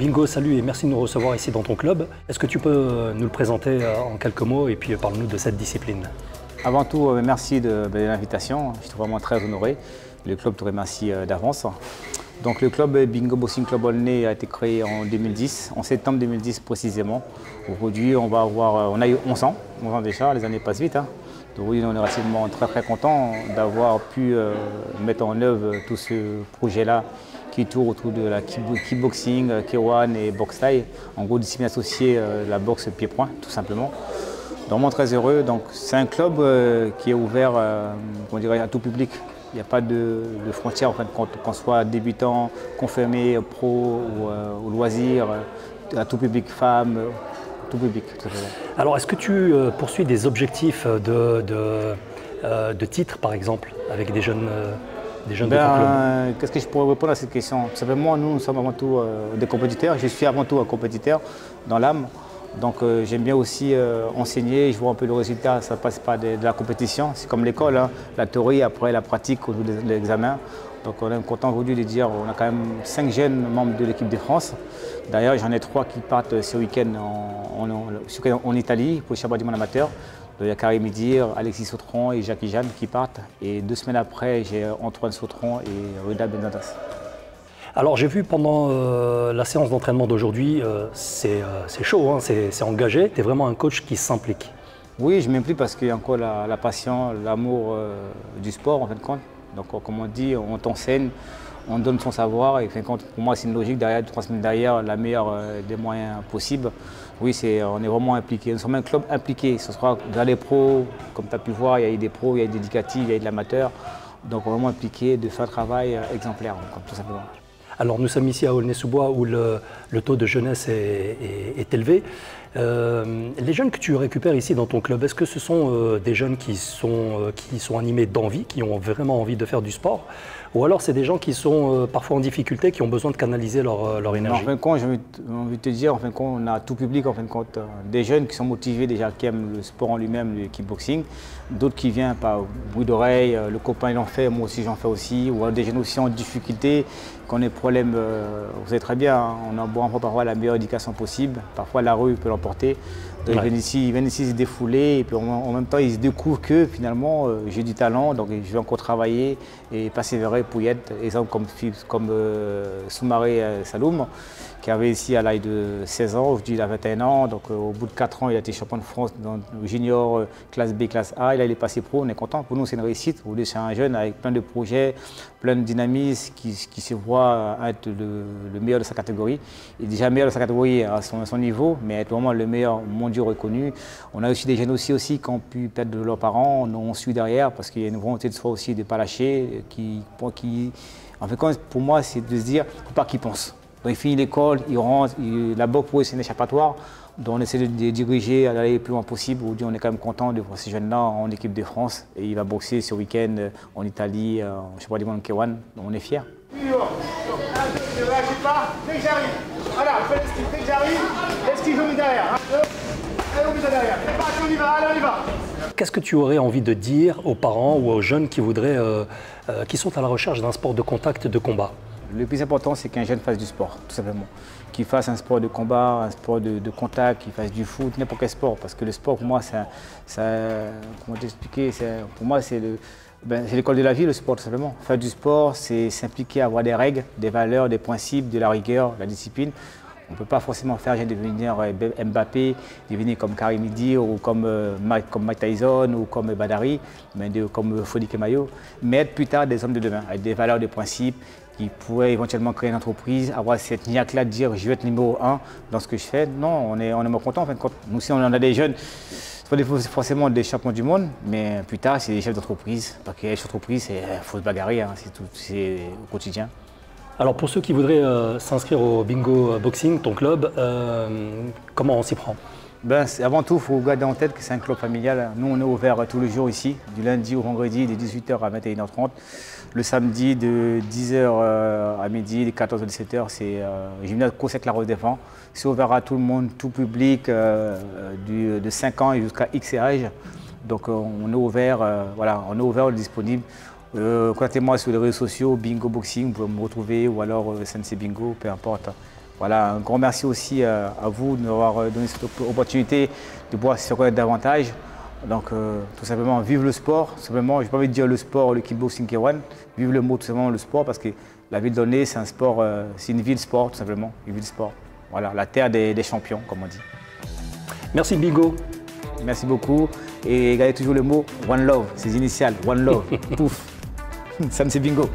Bingo, salut et merci de nous recevoir ici dans ton club. Est-ce que tu peux nous le présenter en quelques mots et puis parle-nous de cette discipline? Avant tout, merci de l'invitation. Je suis vraiment très honoré. Le club te remercie d'avance. Donc le club Bingo Boxing Club Aulnay a été créé en 2010, en septembre 2010 précisément. Aujourd'hui, on a eu 11 ans déjà, les années passent vite. Donc oui, on est relativement très content d'avoir pu mettre en œuvre tout ce projet-là qui tourne autour de la kickboxing, K1 et boxe thaï. En gros, discipline associée la boxe pied-point, tout simplement. Donc vraiment très heureux. Donc c'est un club qui est ouvert à tout public. Il n'y a pas de frontières en fait, qu'on soit débutant, confirmé, pro ou loisir, à tout public, femmes, tout public. Tout simplement. Alors est-ce que tu poursuis des objectifs de titre par exemple avec des jeunes de ton club? Qu'est-ce que je pourrais répondre à cette question? Tout simplement, nous sommes avant tout des compétiteurs. Je suis avant tout un compétiteur dans l'âme. Donc j'aime bien aussi enseigner, je vois un peu le résultat, ça passe par de la compétition. C'est comme l'école, la théorie, après la pratique au bout de l'examen. Donc on est content aujourd'hui de dire qu'on a quand même 5 jeunes membres de l'équipe de France. D'ailleurs j'en ai 3 qui partent ce week-end en Italie pour le championnat du monde amateur. Il y a Karim Idir, Alexis Sautron et Jackie Jeanne qui partent. Et 2 semaines après, j'ai Antoine Sautron et Reda Benzadas. Alors j'ai vu pendant la séance d'entraînement d'aujourd'hui, c'est chaud, hein, c'est engagé. Tu es vraiment un coach qui s'implique. Oui, je m'implique parce qu'il y a encore la passion, l'amour du sport en fin de compte. Donc comme on dit, on t'enseigne, on donne son savoir et en fin de compte, pour moi c'est une logique derrière, de transmettre derrière la meilleure des moyens possibles. Oui, on est vraiment impliqué. Nous sommes un club impliqué. Ce sera dans les pros, comme tu as pu voir, il y a eu des pros, il y a eu des éducatifs, il y a eu de l'amateur. Donc vraiment impliqué de faire un travail exemplaire, tout simplement. Alors nous sommes ici à Aulnay-sous-Bois où le taux de jeunesse est élevé. Les jeunes que tu récupères ici dans ton club, est-ce que ce sont des jeunes qui sont animés d'envie, qui ont vraiment envie de faire du sport? Ou alors c'est des gens qui sont parfois en difficulté, qui ont besoin de canaliser leur énergie? En fin de compte, j'ai envie de te dire, en fin de compte, on a tout public, en fin de compte, des jeunes qui sont motivés déjà, qui aiment le sport en lui-même, le kickboxing, d'autres qui viennent par bruit d'oreille, le copain il en fait, moi aussi j'en fais aussi, ou des jeunes aussi en difficulté, qui ont des problèmes, vous savez très bien, on a beau parfois la meilleure éducation possible, parfois la rue peut l'emporter. Donc ils viennent ici se défouler et puis en même temps ils se découvrent que finalement j'ai du talent, donc je vais encore travailler et persévérer pour y être. Exemple comme Soumaré Saloum, qui avait ici à l'âge de 16 ans, aujourd'hui il a 21 ans, donc au bout de 4 ans il a été champion de France dans le junior, classe B, classe A, il est passé pro, on est content. Pour nous c'est une réussite, c'est un jeune avec plein de projets, plein de dynamisme, qui se voit être le meilleur de sa catégorie. Il est déjà meilleur de sa catégorie à son niveau, mais être vraiment le meilleur mondial reconnu. On a aussi des jeunes aussi qui ont pu perdre de leurs parents, on suit derrière parce qu'il y a une volonté de soi aussi de ne pas lâcher. En fait, pour moi, c'est de se dire, il ne faut pas qu'ils pensent. Donc, il finit l'école, il rentre, la boxe pour eux c'est un échappatoire. Donc on essaie de les diriger à aller le plus loin possible. Aujourd'hui, on est quand même content de voir ces jeunes-là en équipe de France. Et il va boxer ce week-end en Italie, je sais pas, du monde K1. Donc on est fiers. Ne réagis pas, dès que j'arrive. Voilà, fais l'esquive, dès que j'arrive, l'esquive, je mets derrière. Allez, on met derrière. C'est parti, on y va, allez, on y va. Qu'est-ce que tu aurais envie de dire aux parents ou aux jeunes qui qui sont à la recherche d'un sport de contact, de combat? Le plus important, c'est qu'un jeune fasse du sport, tout simplement. Qu'il fasse un sport de combat, un sport de contact, qu'il fasse du foot, n'importe quel sport. Parce que le sport, pour moi, comment t'expliquer, pour moi, c'est l'école de la vie, le sport, tout simplement. Faire du sport, c'est s'impliquer, avoir des règles, des valeurs, des principes, de la rigueur, de la discipline. On ne peut pas forcément faire devenir Mbappé, devenir comme Karim Idir ou comme Mike Tyson ou comme Badari, mais comme Fodi Kemayo. Mais être plus tard des hommes de demain, avec des valeurs, des principes, qui pourraient éventuellement créer une entreprise, avoir cette niaque-là de dire je vais être numéro 1 dans ce que je fais. Non, on est moins content. En fait, nous aussi, on a des jeunes, ce n'est pas forcément des champions du monde, mais plus tard, c'est des chefs d'entreprise. Parce que les chefs d'entreprise, il faut se bagarrer, c'est au quotidien. Alors pour ceux qui voudraient s'inscrire au Bingo Boxing, ton club, comment on s'y prend? Avant tout, il faut garder en tête que c'est un club familial. Nous, on est ouvert tous les jours ici, du lundi au vendredi, de 18 h à 21 h 30. Le samedi, de 10 h à midi, de 14 h à 17 h, c'est gymnase Cosec La Rose-des-Vents. C'est ouvert à tout le monde, tout public, de 5 ans jusqu'à X âge. Donc on est ouvert, voilà, on est ouvert, on est disponible. Contactez-moi sur les réseaux sociaux, Bingo Boxing, vous pouvez me retrouver, ou alors Sensei Bingo, peu importe. Voilà, un grand merci aussi à vous de nous avoir donné cette opportunité de pouvoir se connaître davantage. Donc tout simplement, vive le sport. Tout simplement, je n'ai pas envie de dire le sport, le kickboxing K1. Vive le mot tout simplement le sport parce que la ville d'Aulnay, c'est un sport, c'est une ville sport tout simplement, une ville sport. Voilà, la terre des champions, comme on dit. Merci Bingo. Merci beaucoup. Et regardez toujours le mot One Love, ses initiales, One Love. Pouf, ça me c'est Bingo.